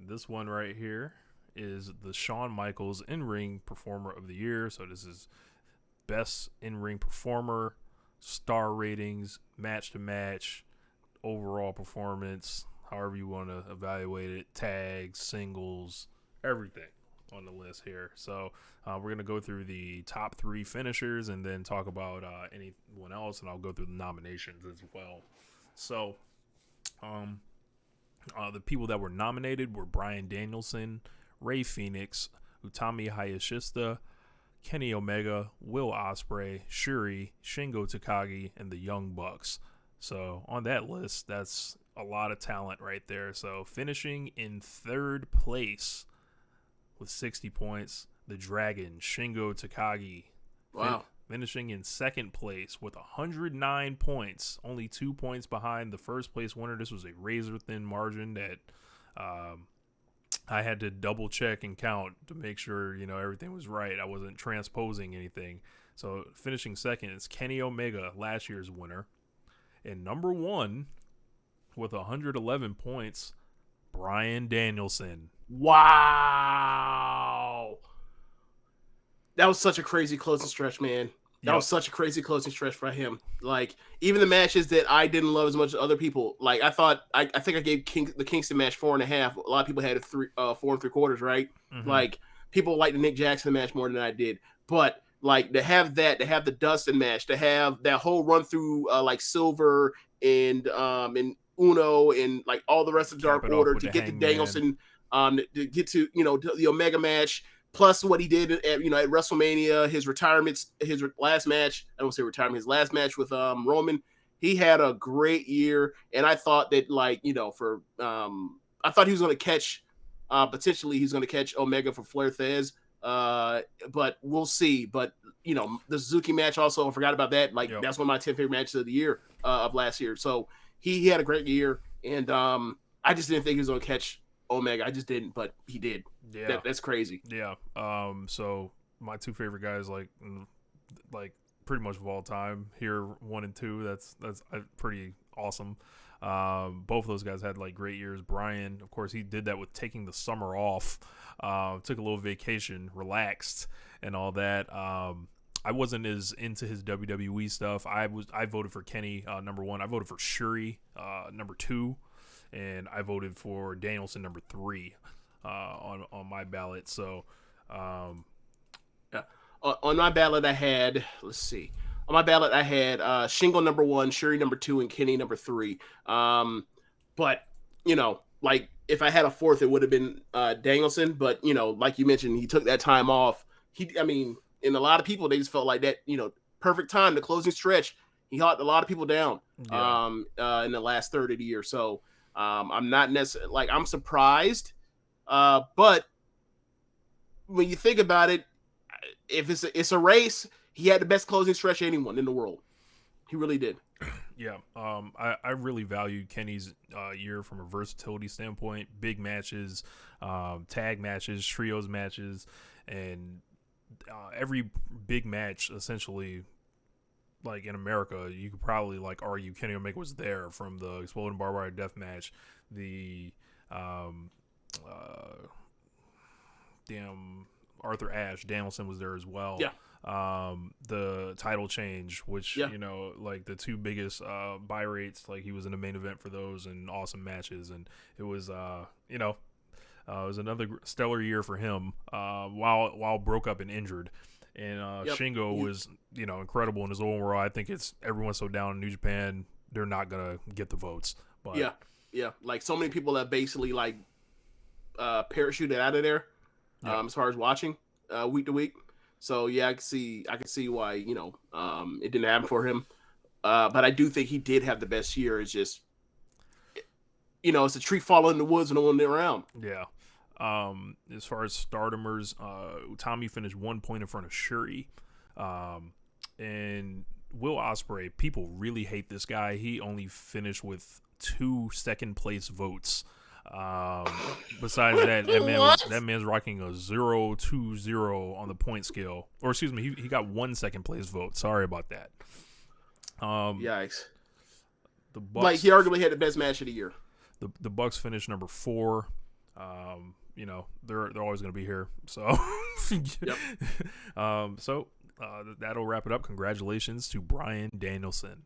this one right here is the Shawn Michaels in-ring performer of the year. So this is best in-ring performer, star ratings, match to match, overall performance, however you want to evaluate it, tags, singles, everything on the list here. So we're going to go through the top 3 finishers and then talk about anyone else, and I'll go through the nominations as well. So the people that were nominated were Bryan Danielson, Ray Phoenix, Utami Hayashishita, Kenny Omega, Will Ospreay, Shuri, Shingo Takagi, and the Young Bucks. So on that list, that's a lot of talent right there. So finishing in 3rd place with 60 points, the Dragon, Shingo Takagi. Wow. Finishing in 2nd place with 109 points, only 2 points behind the first place winner. This was a razor thin margin that I had to double check and count to make sure everything was right. I wasn't transposing anything. So finishing 2nd is Kenny Omega, last year's winner. And number 1 with 111 points, Bryan Danielson. Wow. That was such a crazy closing stretch, man. That was such a crazy closing stretch for him. Like, even the matches that I didn't love as much as other people, like, I think I gave the Kingston match 4.5. A lot of people had it 4 3/4, right? Mm-hmm. Like, people liked the Nick Jackson match more than I did. But, like, to have the Dustin match, to have that whole run through, like, Silver and Uno and, like, all the rest of the Dark Order to get to Danielson, to get to, the Omega match, plus what he did at WrestleMania, his last match. I don't say retirement, his last match with Roman. He had a great year, and I thought that I thought he was going to catch potentially he's going to catch Omega for Flair Thez, but we'll see. But the Suzuki match also, I forgot about that. That's one of my 10 favorite matches of the year of last year. So he had a great year, and I just didn't think he was going to catch Omega. I just didn't, but he did. Yeah, that's crazy. Yeah. So my 2 favorite guys, like pretty much of all time here, 1 and 2. That's pretty awesome. Both of those guys had great years. Bryan, of course, he did that with taking the summer off. Took a little vacation, relaxed, and all that. I wasn't as into his WWE stuff. I voted for Kenny number 1. I voted for Shuri number 2. And I voted for Danielson number 3 on my ballot. So, on my ballot, I had Shingo number 1, Shuri number 2, and Kenny number 3. But if I had a 4th, it would have been Danielson. But like you mentioned, he took that time off. And a lot of people, they just felt like that. Perfect time, the closing stretch. He held a lot of people down. In the last third of the year. So. I'm not necessarily I'm surprised, but when you think about it, if it's a race, he had the best closing stretch of anyone in the world. He really did. Yeah, I really valued Kenny's year from a versatility standpoint. Big matches, tag matches, trios matches, and every big match essentially. In America, you could probably argue Kenny Omega was there, from the Exploding Barbed Wire Death match, the Arthur Ashe, Danielson was there as well. Yeah. The title change, which the 2 biggest buy rates, he was in the main event for those, and awesome matches, and it was it was another stellar year for him. While broke up and injured. And Shingo was, incredible in his own world. I think everyone's so down in New Japan, they're not gonna get the votes. But yeah. So many people have basically parachuted out of there, as far as watching week to week. So I can see why it didn't happen for him. But I do think he did have the best year. It's just it's a tree falling in the woods and no one around. Yeah. As far as Stardomers, Utami finished 1 point in front of Shuri. And Will Ospreay, people really hate this guy. He only finished with 2 second place votes. Besides that man's rocking a 0.20 on the point scale. Or excuse me, he got 1 second place vote. Sorry about that. Yikes. The Bucks, he arguably had the best match of the year. The Bucks finished number 4. You know, they're always going to be here. So, Yep. so that'll wrap it up. Congratulations to Bryan Danielson.